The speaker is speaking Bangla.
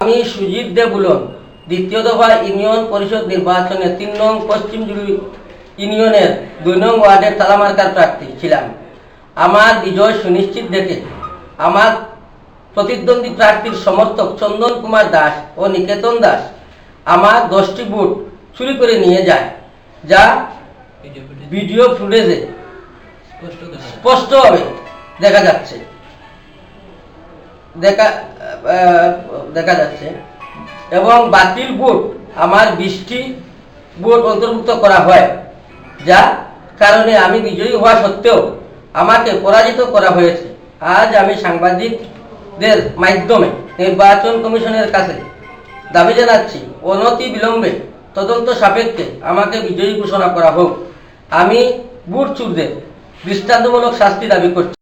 আমি সুজিত দেবুলন দ্বিতীয় দফা ইউনিয়ন পরিষদ নির্বাচনে ৩ নং পশ্চিম জুড়ি ইউনিয়নের ২ নং ওয়ার্ডের তালামার্কার প্রার্থী ছিলাম। আমার বিজয় সুনিশ্চিত দেখে আমার প্রতিদ্বন্দ্বী প্রার্থীর সমর্থক চন্দন কুমার দাস ও নিকেতন দাস আমার 10টি ভোট চুরি করে নিয়ে যায়, যা ভিডিও ফুটেজে স্পষ্টভাবে দেখা যাচ্ছে এবং বাতিল ভোট আমার 20টি ভোট অন্তর্ভুক্ত করা হয়, যা কারণে আমি বিজয়ী হওয়া সত্ত্বেও আমাকে পরাজিত করা হয়েছে। আজ আমি সাংবাদিকদের মাধ্যমে নির্বাচন কমিশনের কাছে দাবি জানাচ্ছি, অনতি বিলম্বে তদন্ত সাপেক্ষে আমাকে বিজয়ী ঘোষণা করা হোক। আমি ভোট চোরদের দৃষ্টান্তমূলক শাস্তি দাবি করছি।